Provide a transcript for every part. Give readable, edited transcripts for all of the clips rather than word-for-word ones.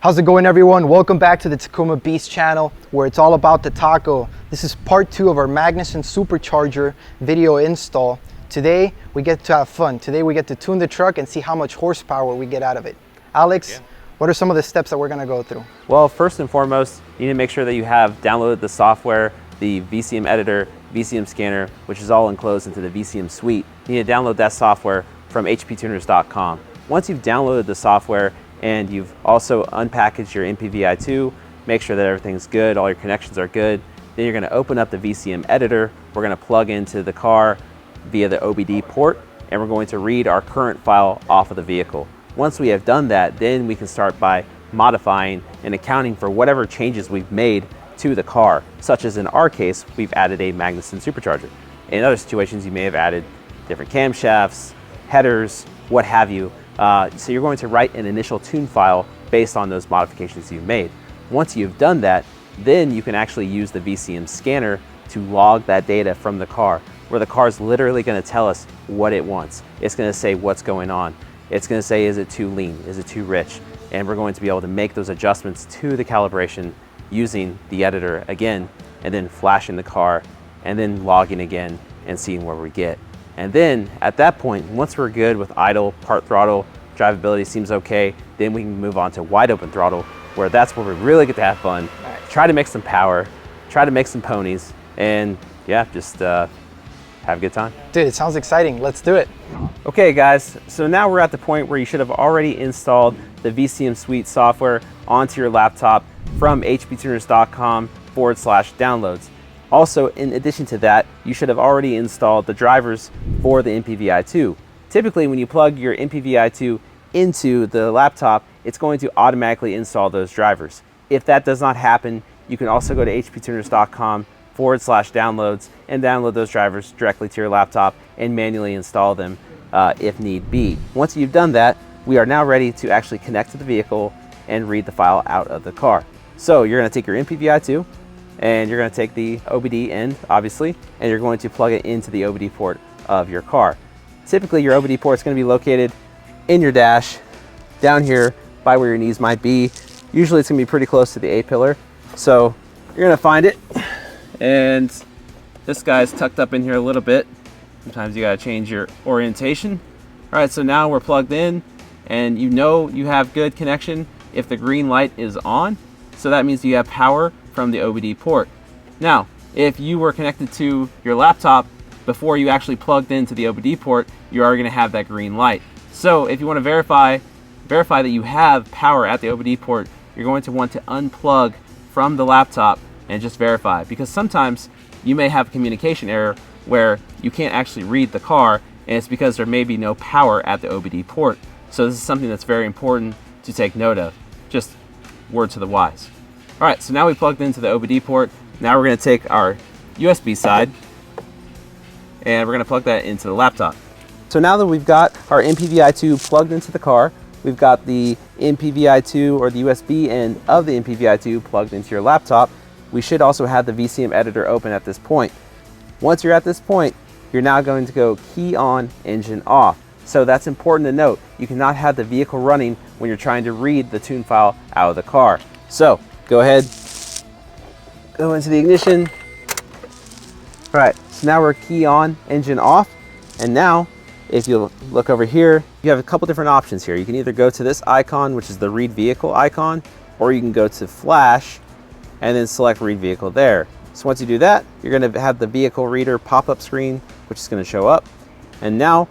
How's it going, everyone? Welcome back to the TacomaBeast channel, where it's all about the taco. This is part 2 of our Magnuson Supercharger video install. Today we get to have fun. Today we get to tune the truck and see how much horsepower we get out of it. Alex, what are some of the steps that we're going to go through? Well, first and foremost, you need to make sure that you have downloaded the software, the VCM editor, VCM scanner, which is all enclosed into the VCM suite. You need to download that software from hptuners.com. Once you've downloaded the software and you've also unpackaged your MPVI2, make sure that everything's good, all your connections are good, then you're going to open up the VCM editor. We're going to plug into the car via the OBD port, and we're going to read our current file off of the vehicle. Once we have done that, then we can start by modifying and accounting for whatever changes we've made to the car, such as in our case, we've added a Magnuson Supercharger. In other situations, you may have added different camshafts, headers, what have you. So you're going to write an initial tune file based on those modifications you've made. Once you've done that, then you can actually use the VCM scanner to log that data from the car, where the car is literally going to tell us what it wants. It's going to say what's going on. It's going to say, is it too lean? Is it too rich? And we're going to be able to make those adjustments to the calibration using the editor again, and then flashing the car, and then logging again and seeing where we get. And then at that point, once we're good with idle, part throttle, drivability seems okay, then we can move on to wide open throttle, where that's where we really get to have fun, try to make some power, try to make some ponies, and yeah, just have a good time. Dude, it sounds exciting. Let's do it. Okay guys, so now we're at the point where you should have already installed the VCM Suite software onto your laptop from hptuners.com/downloads. Also, in addition to that, you should have already installed the drivers for the MPVI2. Typically, when you plug your MPVI2 into the laptop, it's going to automatically install those drivers. If that does not happen, you can also go to hptuners.com/downloads and download those drivers directly to your laptop and manually install them if need be. Once you've done that, we are now ready to actually connect to the vehicle and read the file out of the car. So you're going to take your MPVI2, and you're going to take the OBD end, obviously, and you're going to plug it into the OBD port of your car. Typically, your OBD port is going to be located in your dash, down here by where your knees might be. Usually, it's going to be pretty close to the A-pillar. So you're going to find it, and this guy's tucked up in here a little bit. Sometimes you got to change your orientation. All right, so now we're plugged in, and you know you have good connection if the green light is on. So that means you have power from the OBD port. Now, if you were connected to your laptop before you actually plugged into the OBD port, you are going to have that green light. So if you want to verify that you have power at the OBD port, you're going to want to unplug from the laptop and just verify, because sometimes you may have a communication error where you can't actually read the car, and it's because there may be no power at the OBD port. So this is something that's very important to take note of. Just word to the wise. All right, so now we plugged into the OBD port. Now we're going to take our USB side and we're going to plug that into the laptop. So now that we've got our MPVI2 plugged into the car, we've got the MPVI2 or the USB end of the MPVI2 plugged into your laptop, we should also have the VCM editor open at this point. Once you're at this point, you're now going to go key on, engine off. So that's important to note. You cannot have the vehicle running when you're trying to read the tune file out of the car. So go ahead, go into the ignition. All right, so now we're key on, engine off. And now, if you look over here, you have a couple different options here. You can either go to this icon, which is the read vehicle icon, or you can go to flash and then select read vehicle there. So once you do that, you're gonna have the vehicle reader pop-up screen, which is gonna show up. And now,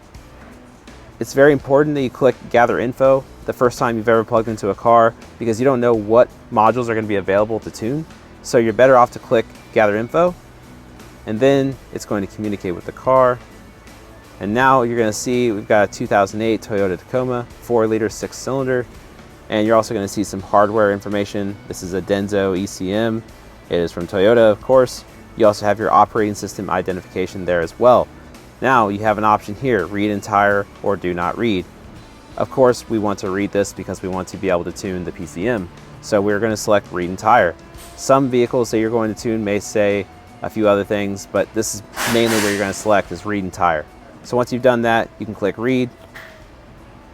it's very important that you click gather info the first time you've ever plugged into a car, because you don't know what modules are going to be available to tune. So you're better off to click gather info, and then it's going to communicate with the car. And now you're going to see we've got a 2008 Toyota Tacoma, 4-liter 6-cylinder, and you're also going to see some hardware information. This is a Denso ECM. It is from Toyota, of course. You also have your operating system identification there as well. Now you have an option here, read entire or do not read. Of course, we want to read this because we want to be able to tune the PCM. So we're going to select read entire. Some vehicles that you're going to tune may say a few other things, but this is mainly what you're going to select is read entire. So once you've done that, you can click read,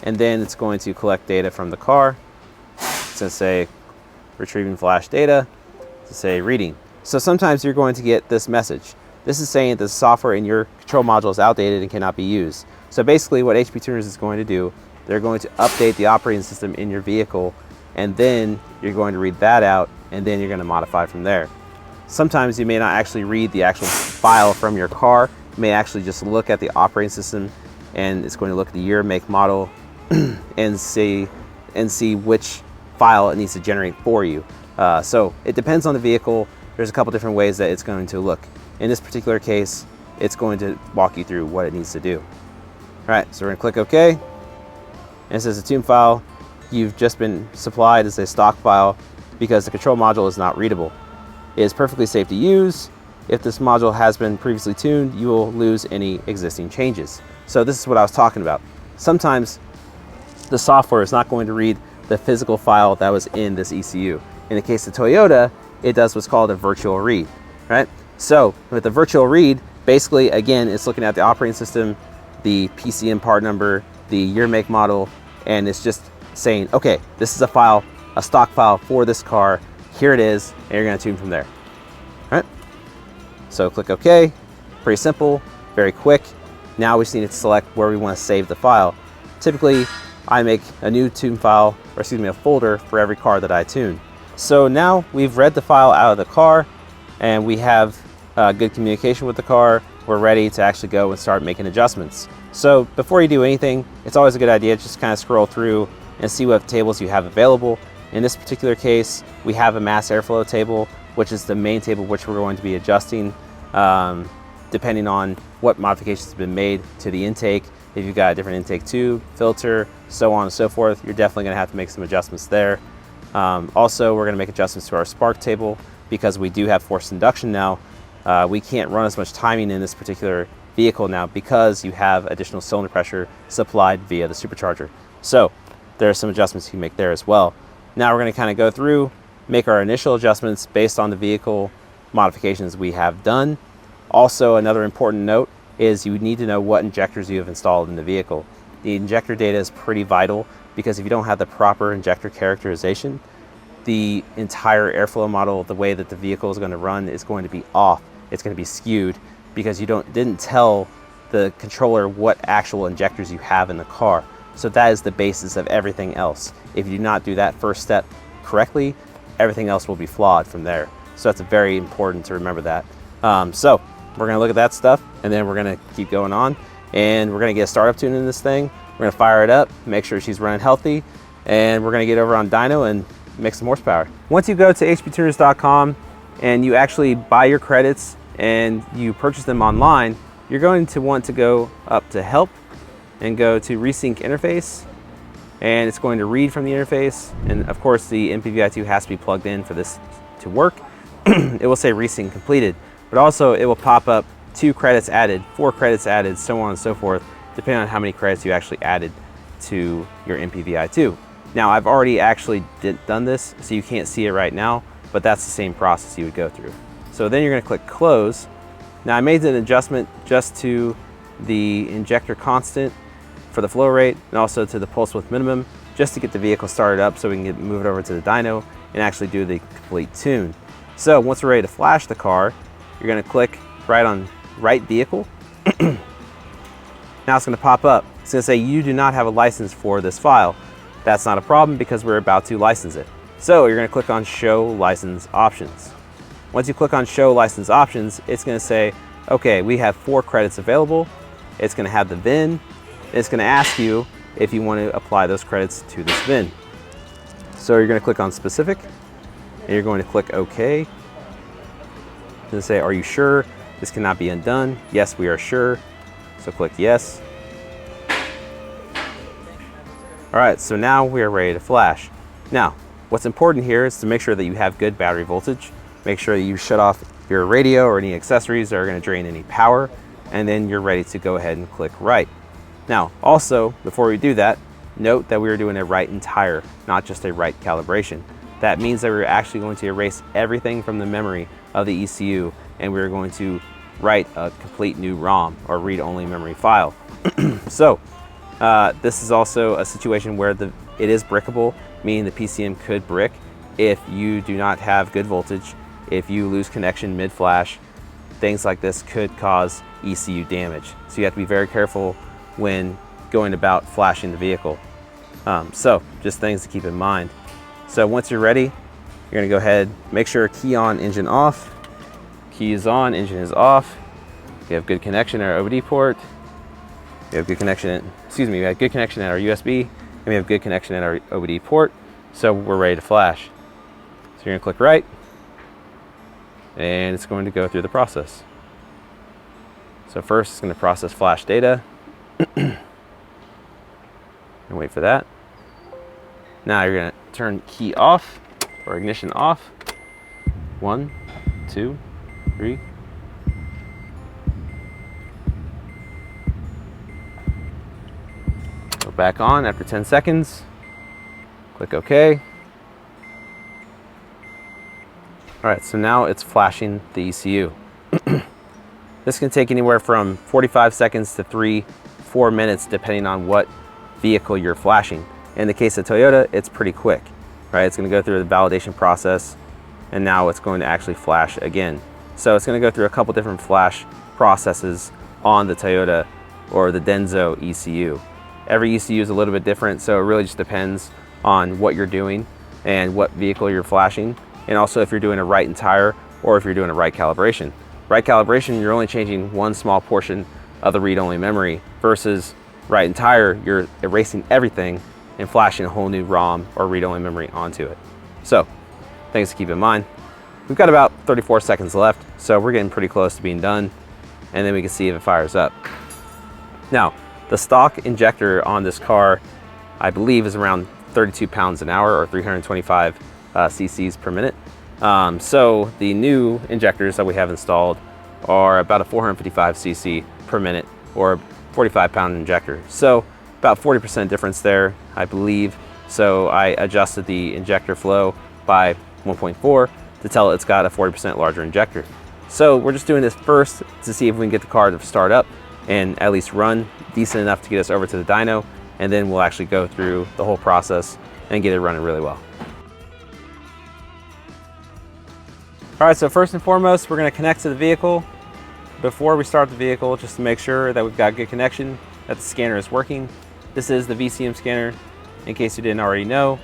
and then it's going to collect data from the car. It's going to say retrieving flash data, to say reading. So sometimes you're going to get this message. This is saying that the software in your control module is outdated and cannot be used. So basically what HP Tuners is going to do, they're going to update the operating system in your vehicle, and then you're going to read that out, and then you're going to modify from there. Sometimes you may not actually read the actual file from your car. You may actually just look at the operating system, and it's going to look at the year, make, model, and see which file it needs to generate for you. So it depends on the vehicle. There's a couple different ways that it's going to look. In this particular case, it's going to walk you through what it needs to do. All right, so we're gonna click OK. And it says the tune file you've just been supplied is a stock file because the control module is not readable. It is perfectly safe to use. If this module has been previously tuned, you will lose any existing changes. So this is what I was talking about. Sometimes the software is not going to read the physical file that was in this ECU. In the case of Toyota, it does what's called a virtual read, right? So with the virtual read, basically, again, it's looking at the operating system, the PCM part number, the year, make, model, and it's just saying, okay, this is a file, a stock file for this car. Here it is, and you're gonna tune from there. All right? So click OK. Pretty simple, very quick. Now we just need to select where we want to save the file. Typically, I make a new tune file, or excuse me, a folder for every car that I tune. So now we've read the file out of the car, and we have good communication with the car. We're ready to actually go and start making adjustments. So before you do anything, it's always a good idea to just kind of scroll through and see what tables you have available. In this particular case, we have a mass airflow table, which is the main table which we're going to be adjusting depending on what modifications have been made to the intake. If you've got a different intake tube, filter, so on and so forth, you're definitely gonna have to make some adjustments there. Also, we're gonna make adjustments to our spark table because we do have forced induction now. We can't run as much timing in this particular vehicle now because you have additional cylinder pressure supplied via the supercharger. So there are some adjustments you can make there as well. Now we're going to kind of go through, make our initial adjustments based on the vehicle modifications we have done. Also, another important note is you need to know what injectors you have installed in the vehicle. The injector data is pretty vital because if you don't have the proper injector characterization, the entire airflow model, the way that the vehicle is going to run, is going to be off. It's going to be skewed because you didn't tell the controller what actual injectors you have in the car. So that is the basis of everything else. If you do not do that first step correctly, everything else will be flawed from there. So that's very important to remember that. So we're going to look at that stuff, and then we're going to keep going on, and we're going to get a startup tune in this thing. We're going to fire it up, make sure she's running healthy, and we're going to get over on dyno and make some horsepower. Once you go to hptuners.com and you actually buy your credits and you purchase them online, you're going to want to go up to help and go to resync interface, and it's going to read from the interface, and of course the MPVI2 has to be plugged in for this to work. It will say resync completed, but also it will pop up 2 credits added, 4 credits added, so on and so forth, depending on how many credits you actually added to your MPVI2. Now, I've already actually done this, so you can't see it right now, but that's the same process you would go through. So then you're going to click close. Now, I made an adjustment just to the injector constant for the flow rate and also to the pulse width minimum, just to get the vehicle started up so we can move it over to the dyno and actually do the complete tune. So once we're ready to flash the car, you're going to click right on right vehicle. Now it's going to pop up. It's going to say you do not have a license for this file. That's not a problem because we're about to license it. So you're going to click on Show License Options. Once you click on Show License Options, it's going to say, okay, we have 4 credits available. It's going to have the VIN. It's going to ask you if you want to apply those credits to this VIN. So you're going to click on Specific, and you're going to click OK. It's going to say, are you sure this cannot be undone? Yes, we are sure. So click Yes. All right, so now we are ready to flash. Now, what's important here is to make sure that you have good battery voltage. Make sure that you shut off your radio or any accessories that are going to drain any power, and then you're ready to go ahead and click right. Now, also, before we do that, note that we are doing a right entire, not just a right calibration. That means that we're actually going to erase everything from the memory of the ECU, and we're going to write a complete new ROM, or read-only memory file. So, this is also a situation where it is brickable. meaning the PCM could brick if you do not have good voltage, if you lose connection mid-flash. Things like this could cause ECU damage. So you have to be very careful when going about flashing the vehicle. So just things to keep in mind. So once you're ready, you're gonna go ahead, make sure key on, engine off. Key is on, engine is off. We have good connection at our OBD port. We have good connection, we have good connection at our USB, and we have good connection at our OBD port. So we're ready to flash. So you're gonna click right, and it's going to go through the process. So first it's gonna process flash data. And wait for that. Now you're gonna turn key off, or ignition off. 1, 2, 3. Go back on after 10 seconds. Click OK. All right, so now it's flashing the ECU. This can take anywhere from 45 seconds to 3-4 minutes, depending on what vehicle you're flashing. In the case of Toyota, it's pretty quick, right? It's gonna go through the validation process, and now it's going to actually flash again. So it's gonna go through a couple different flash processes on the Toyota or the Denso ECU. Every ECU is a little bit different, so it really just depends on what you're doing and what vehicle you're flashing, and also if you're doing a right entire or if you're doing a right calibration. Right calibration, you're only changing one small portion of the read-only memory, versus right entire, you're erasing everything and flashing a whole new ROM or read-only memory onto it. So, things to keep in mind. We've got about 34 seconds left, so we're getting pretty close to being done, and then we can see if it fires up. Now, the stock injector on this car, I believe, is around 32 pounds an hour, or 325 cc's per minute. So the new injectors that we have installed are about a 455 cc per minute, or 45 pound injector. So about 40% difference there, I believe. So I adjusted the injector flow by 1.4 to tell it it's got a 40% larger injector. So we're just doing this first to see if we can get the car to start up and at least run decent enough to get us over to the dyno, and then we'll actually go through the whole process and get it running really well. All right, so first and foremost, we're gonna connect to the vehicle before we start the vehicle, just to make sure that we've got good connection, that the scanner is working. This is the VCM scanner, in case you didn't already know.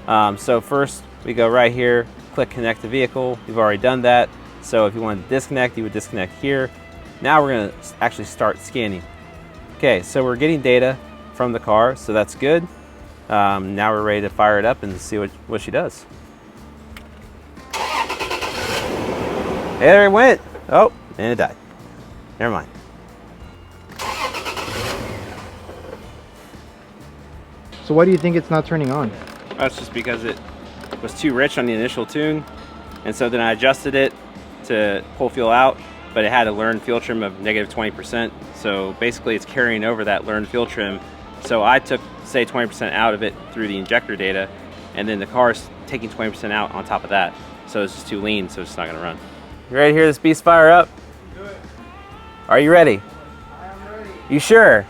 So first, we go right here, click connect to vehicle. We've already done that. So if you wanted to disconnect, you would disconnect here. Now we're gonna actually start scanning. Okay, so we're getting data from the car, so that's good. Now we're ready to fire it up and see what she does. Hey, there it went. Oh, and it died. Never mind. So why do you think it's not turning on? That's just because it was too rich on the initial tune, and so then I adjusted it to pull fuel out, but it had a learned fuel trim of -20%. So basically it's carrying over that learned fuel trim. So I took, say, 20% out of it through the injector data, and then the car's taking 20% out on top of that. So it's just too lean, so it's not gonna run. You ready to hear this beast fire up? Do it. Are you ready? I am ready. You sure?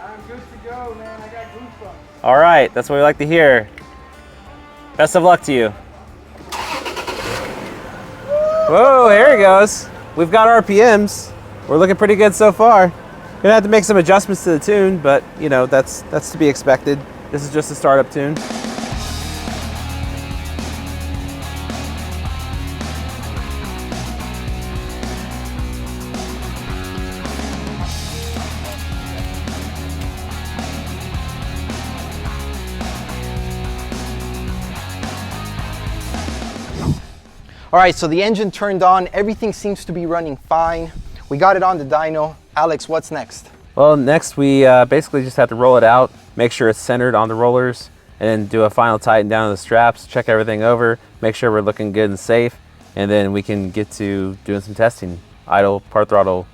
I'm good to go, man. I got goosebumps. All right, that's what we like to hear. Best of luck to you. Whoa, here he goes. We've got RPMs. We're looking pretty good so far. Gonna have to make some adjustments to the tune, but you know, that's to be expected. This is just a startup tune. All right, so the engine turned on. Everything seems to be running fine. We got it on the dyno. Alex, what's next? Well, next we basically just have to roll it out, make sure it's centered on the rollers, and then do a final tighten down of the straps, check everything over, make sure we're looking good and safe, and then we can get to doing some testing. Idle, part throttle,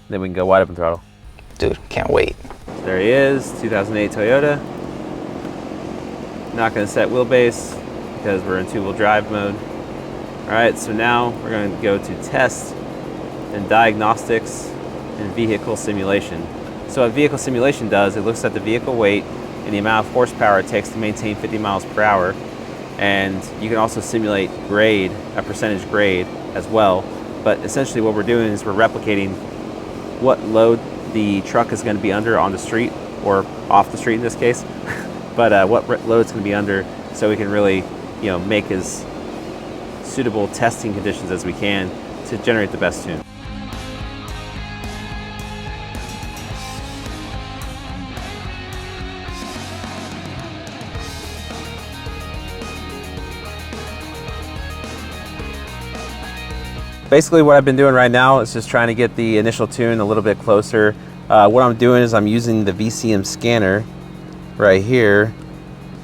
then we can go wide open throttle. Dude, can't wait. There he is, 2008 Toyota. Not gonna set wheelbase because we're in two-wheel drive mode. All right, so now we're going to go to test and diagnostics and vehicle simulation. So what vehicle simulation does, it looks at the vehicle weight and the amount of horsepower it takes to maintain 50 miles per hour. and you can also simulate grade, a percentage grade as well. But essentially what we're doing is we're replicating what load the truck is going to be under on the street, or off the street in this case, but what load it's going to be under, so we can really, make as suitable testing conditions as we can to generate the best tune. Basically what I've been doing right now is just trying to get the initial tune a little bit closer. What I'm doing is I'm using the VCM scanner right here.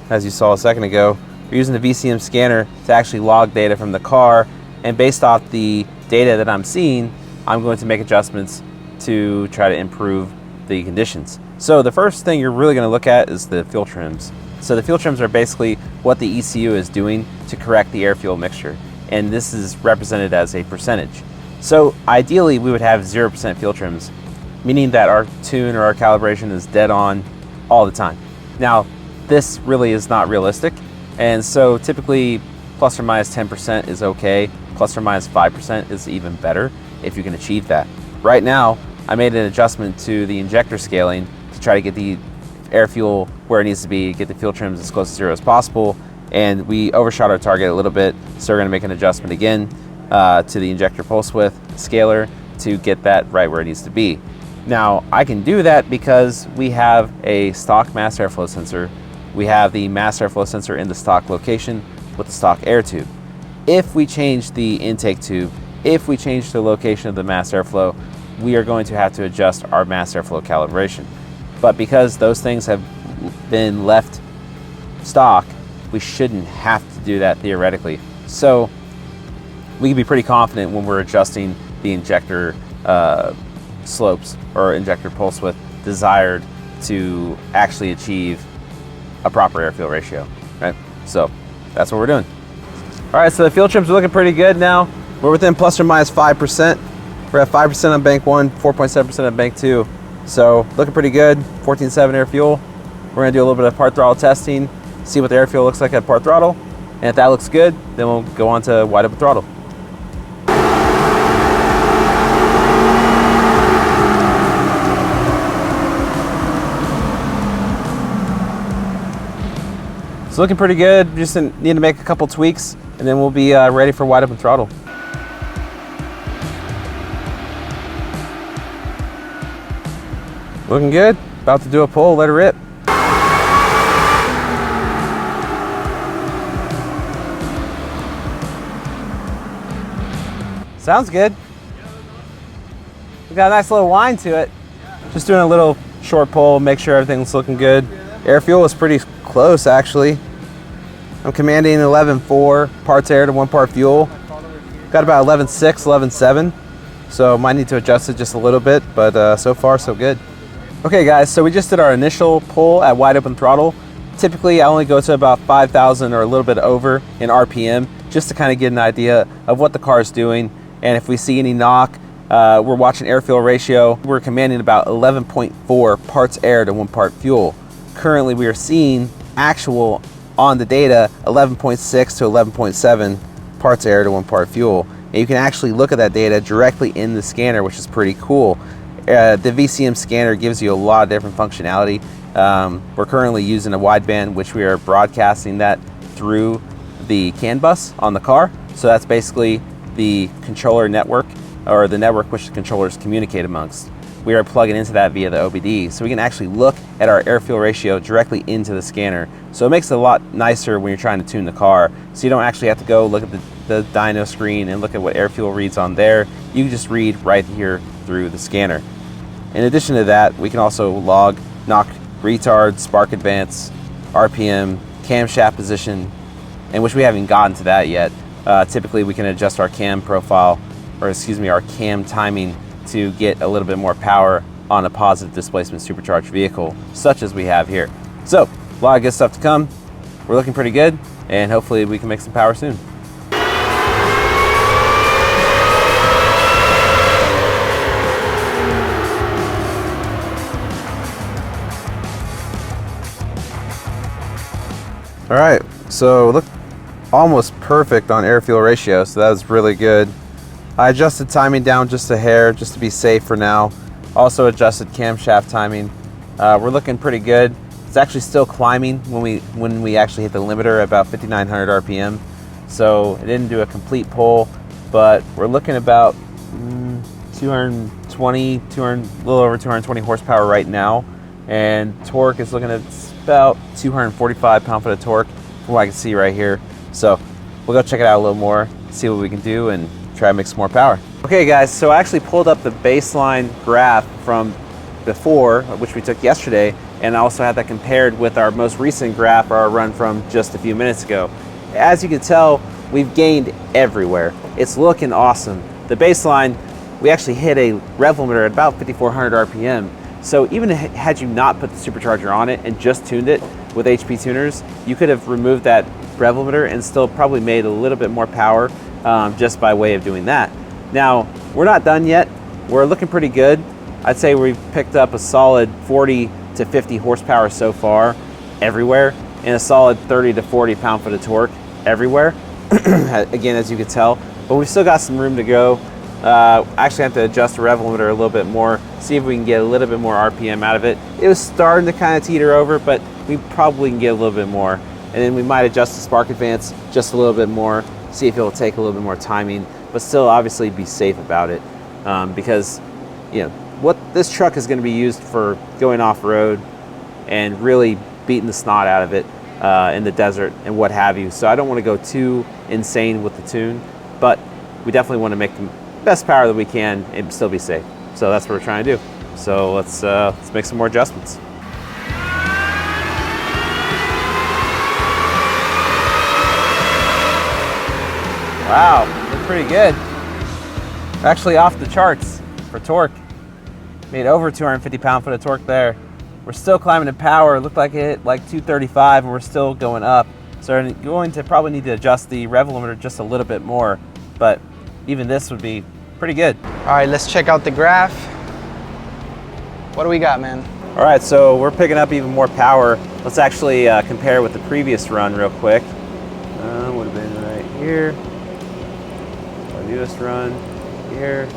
As you saw a second ago, we're using the VCM scanner to actually log data from the car, and based off the data that I'm seeing, I'm going to make adjustments to try to improve the conditions. So the first thing you're really going to look at is the fuel trims. So the fuel trims are basically what the ECU is doing to correct the air-fuel mixture, and this is represented as a percentage. So ideally we would have 0% fuel trims, meaning that our tune or our calibration is dead on all the time. Now this really is not realistic, and so typically plus or minus 10% is okay, plus or minus 5% is even better if you can achieve that. Right now I made an adjustment to the injector scaling to try to get the air fuel where it needs to be, get the fuel trims as close to zero as possible, and we overshot our target a little bit, so we're going to make an adjustment again to the injector pulse width scaler to get that right where it needs to be. Now I can do that because we have a stock mass airflow sensor. We have the mass airflow sensor in the stock location with the stock air tube. If we change the intake tube, if we change the location of the mass airflow, we are going to have to adjust our mass airflow calibration. But because those things have been left stock, we shouldn't have to do that theoretically. So we can be pretty confident when we're adjusting the injector slopes or injector pulse width desired to actually achieve a proper air-fuel ratio, right? So that's what we're doing. All right, so the fuel trims are looking pretty good now. We're within plus or minus 5%. We're at 5% on bank 1, 4.7% on bank 2. So looking pretty good, 14.7 air fuel. We're gonna do a little bit of part throttle testing, see what the air fuel looks like at part throttle, and if that looks good, then we'll go on to wide open throttle. It's looking pretty good. Just need to make a couple tweaks, and then we'll be ready for wide open throttle. Looking good. About to do a pull, let her rip. Sounds good. We got a nice little whine to it. Just doing a little short pull, make sure everything's looking good. Air fuel is pretty close actually. I'm commanding 11.4 parts air to 1 part fuel. Got about 11.6, 11.7. So might need to adjust it just a little bit, but so far so good. Okay guys, so we just did our initial pull at wide open throttle. Typically I only go to about 5,000 or a little bit over in RPM, just to kind of get an idea of what the car is doing. And if we see any knock, we're watching air-fuel ratio. We're commanding about 11.4 parts air to 1 part fuel. Currently we are seeing actual on the data 11.6 to 11.7 parts air to 1 part fuel. And you can actually look at that data directly in the scanner, which is pretty cool. The VCM scanner gives you a lot of different functionality. We're currently using a wideband, which we are broadcasting that through the CAN bus on the car. So that's basically the controller network, or the network which the controllers communicate amongst. We are plugging into that via the OBD, so we can actually look at our air-fuel ratio directly into the scanner. So it makes it a lot nicer when you're trying to tune the car, so you don't actually have to go look at the dyno screen and look at what air-fuel reads on there. You can just read right here through the scanner. In addition to that, we can also log knock retard, spark advance, RPM, camshaft position, and which we haven't gotten to that yet. Typically we can adjust our cam profile, or excuse me, our cam timing to get a little bit more power on a positive displacement supercharged vehicle, such as we have here. So, a lot of good stuff to come. We're looking pretty good, and hopefully we can make some power soon. All right, so almost perfect on air-fuel ratio, so that was really good. I adjusted timing down just a hair, just to be safe for now. Also adjusted camshaft timing. We're looking pretty good. It's actually still climbing when we actually hit the limiter at about 5,900 RPM. So it didn't do a complete pull, but we're looking about 220, a little over 220 horsepower right now. And torque is looking at about 245 pound-foot of torque from what I can see right here. So we'll go check it out a little more, see what we can do, and try to make some more power. Okay guys, so I actually pulled up the baseline graph from before, which we took yesterday, and I also had that compared with our most recent graph, our run from just a few minutes ago. As you can tell, we've gained everywhere. It's looking awesome. The baseline, we actually hit a rev limiter at about 5,400 RPM. So even had you not put the supercharger on it and just tuned it with HP tuners, you could have removed that rev limiter and still probably made a little bit more power just by way of doing that. Now, we're not done yet. We're looking pretty good. I'd say we've picked up a solid 40 to 50 horsepower so far everywhere, and a solid 30 to 40 pound-foot of torque everywhere, again, as you can tell. But we've still got some room to go. I actually have to adjust the rev limiter a little bit more, see if we can get a little bit more RPM out of it. It was starting to kind of teeter over, but we probably can get a little bit more. And then we might adjust the spark advance just a little bit more, see if it'll take a little bit more timing, but still obviously be safe about it. Because, you know, what this truck is going to be used for going off-road and really beating the snot out of it in the desert and what have you. So I don't want to go too insane with the tune, but we definitely want to make the best power that we can and still be safe. So that's what we're trying to do. So let's make some more adjustments. Wow, looks pretty good. Actually off the charts for torque. Made over 250 pound-foot of torque there. We're still climbing in power. It looked like it hit like 235 and we're still going up. So we're going to probably need to adjust the rev limiter just a little bit more, but even this would be pretty good. All right, let's check out the graph. What do we got, man? All right, so we're picking up even more power. Let's actually compare with the previous run real quick. Would have been right here. Our newest run here.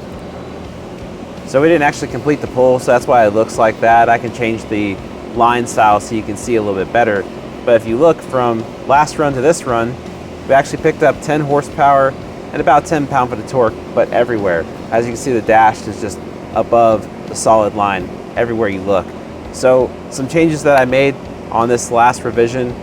So we didn't actually complete the pull, so that's why it looks like that. I can change the line style so you can see a little bit better. But if you look from last run to this run, we actually picked up 10 horsepower and about 10 pound-foot of torque, but everywhere. As you can see, the dash is just above the solid line everywhere you look. So some changes that I made on this last revision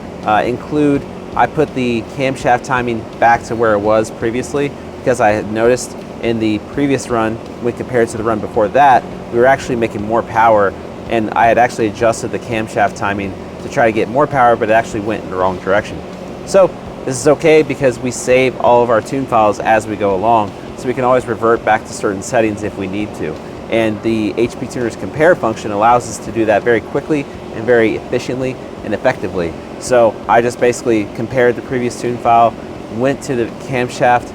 include I put the camshaft timing back to where it was previously, because I had noticed in the previous run, when compared to the run before that, we were actually making more power, and I had actually adjusted the camshaft timing to try to get more power, but it actually went in the wrong direction. So this is okay because we save all of our tune files as we go along, so we can always revert back to certain settings if we need to. And the HP Tuners Compare function allows us to do that very quickly and very efficiently and effectively. So I just basically compared the previous tune file, went to the camshaft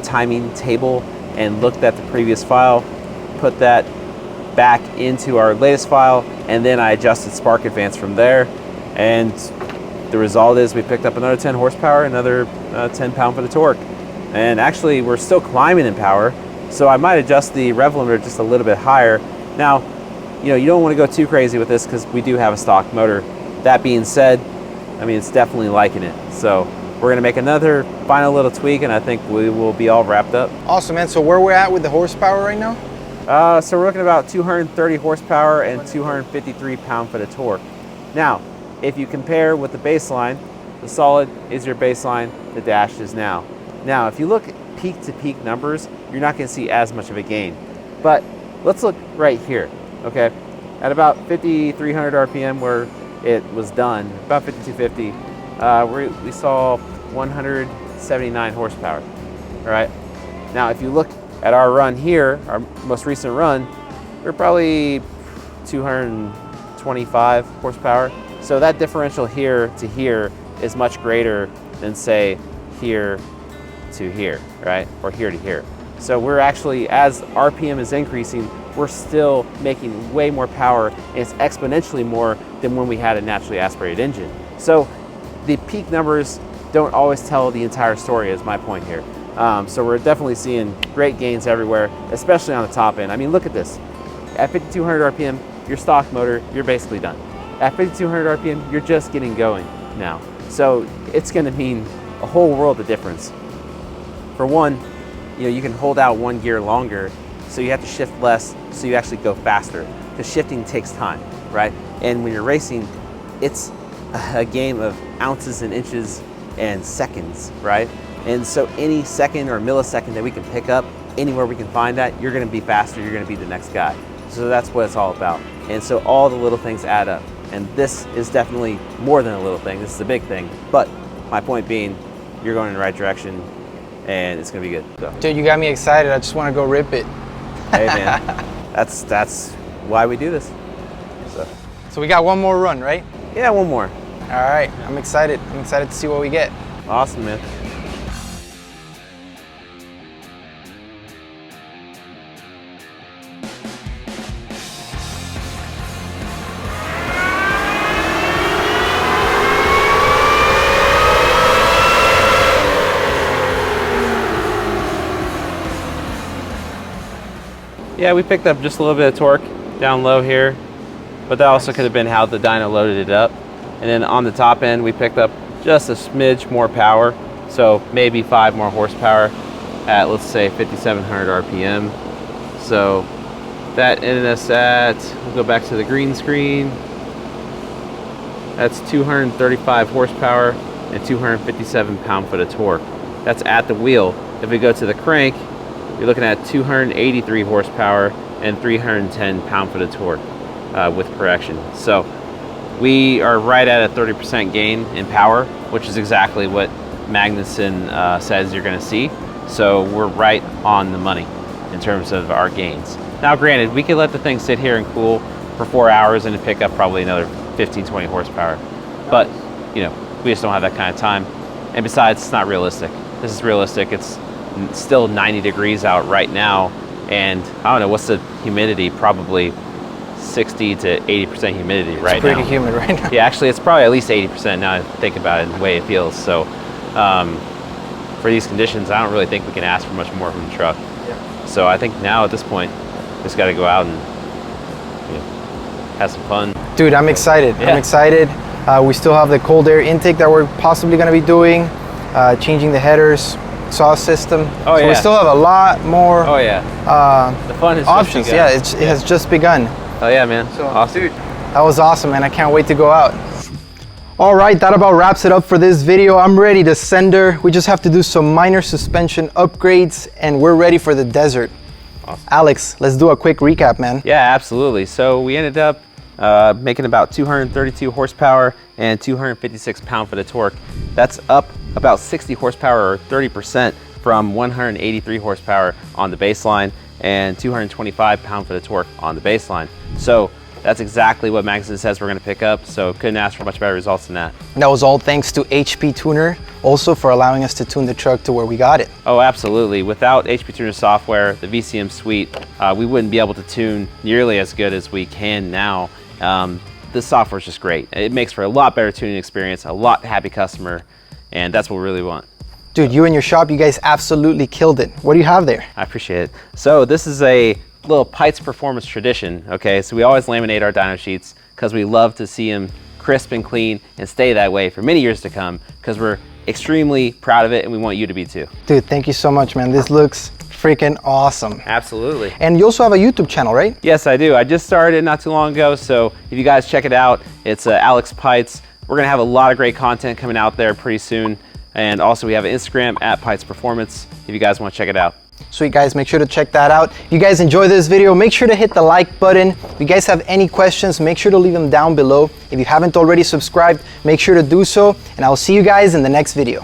timing table and looked at the previous file, put that back into our latest file, and then I adjusted spark advance from there. And the result is we picked up another 10 horsepower, another 10 pound-foot of torque. And actually we're still climbing in power, so I might adjust the rev limiter just a little bit higher. Now, you know, you don't want to go too crazy with this because we do have a stock motor. That being said, I mean, it's definitely liking it. So we're gonna make another final little tweak and I think we will be all wrapped up. Awesome, man. So where we're at with the horsepower right now? So we're looking at about 230 horsepower and 253 pound-foot of torque. Now, if you compare with the baseline, the solid is your baseline, the dash is now. Now, if you look at peak to peak numbers, you're not gonna see as much of a gain. But let's look right here, okay? At about 5,300 RPM where it was done, about 5,250, we saw 179 horsepower, all right? Now, if you look at our run here, our most recent run, we're probably 225 horsepower. So that differential here to here is much greater than, say, here to here, right? Or here to here. So we're actually, as RPM is increasing, we're still making way more power, and it's exponentially more than when we had a naturally aspirated engine. So the peak numbers don't always tell the entire story is my point here. So we're definitely seeing great gains everywhere, especially on the top end. I mean, look at this. At 5,200 RPM, your stock motor, you're basically done. At 5,200 RPM, you're just getting going now. So it's gonna mean a whole world of difference. For one, you can hold out one gear longer, so you have to shift less, so you actually go faster, because shifting takes time, right? And when you're racing, it's a game of ounces and inches and seconds, right? And so any second or millisecond that we can pick up, anywhere we can find that, you're gonna be faster, you're gonna be the next guy. So that's what it's all about. And so all the little things add up. And this is definitely more than a little thing, this is a big thing. But my point being, you're going in the right direction and it's gonna be good. So. Dude, you got me excited. I just wanna go rip it. Hey man, that's why we do this. So we got one more run, right? Yeah, one more. All right, I'm excited. I'm excited to see what we get. Awesome, man. Yeah, we picked up just a little bit of torque down low here, but that also could have been how the dyno loaded it up. And then on the top end, we picked up just a smidge more power, so maybe 5 more horsepower at, let's say, 5,700 RPM. So that ended us at, we'll go back to the green screen, that's 235 horsepower and 257 pound-foot of torque. That's at the wheel. If we go to the crank, you're looking at 283 horsepower and 310 pound-foot of torque with correction. So we are right at a 30% gain in power, which is exactly what Magnuson says you're gonna see. So we're right on the money in terms of our gains. Now granted, we could let the thing sit here and cool for 4 hours and pick up probably another 15, 20 horsepower. But, we just don't have that kind of time. And besides, it's not realistic. This is realistic. It's still 90 degrees out right now, and I don't know, what's the humidity? Probably 60 to 80% humidity right now. It's pretty humid right now. Yeah, actually it's probably at least 80% now I think about it, the way it feels. So for these conditions, I don't really think we can ask for much more from the truck. Yeah. So I think now at this point, just got to go out and have some fun. Dude, I'm excited. Yeah. I'm excited. We still have the cold air intake that we're possibly going to be doing, changing the headers, exhaust system. Oh, so we still have a lot more the fun has options. Just begun. It has just begun. Oh yeah, man. So, awesome. Dude, that was awesome, and I can't wait to go out. All right, that about wraps it up for this video. I'm ready to send her. We just have to do some minor suspension upgrades, and we're ready for the desert. Awesome. Alex, let's do a quick recap, man. Yeah, absolutely. So we ended up making about 232 horsepower and 256 pound-foot of torque. That's up about 60 horsepower or 30% from 183 horsepower on the baseline and 225 pound-foot of torque on the baseline. So that's exactly what Magnuson says we're going to pick up, so couldn't ask for much better results than that. That was all thanks to HP Tuner, also for allowing us to tune the truck to where we got it. Oh, absolutely. Without HP Tuner software, the VCM suite, we wouldn't be able to tune nearly as good as we can now. This software is just great. It makes for a lot better tuning experience, a lot happy customer, and that's what we really want. Dude, you and your shop, you guys absolutely killed it. What do you have there? I appreciate it. So this is a little Pites performance tradition, okay? So we always laminate our dyno sheets because we love to see them crisp and clean and stay that way for many years to come because we're extremely proud of it and we want you to be too. Dude, thank you so much, man. This looks freaking awesome. Absolutely. And you also have a YouTube channel, right? Yes, I do. I just started not too long ago, so if you guys check it out, it's Alex Pites. We're gonna have a lot of great content coming out there pretty soon. And also we have an Instagram at Pites Performance if you guys want to check it out. Sweet guys, make sure to check that out. If you guys enjoy this video, make sure to hit the like button. If you guys have any questions, make sure to leave them down below. If you haven't already subscribed, make sure to do so, and I'll see you guys in the next video.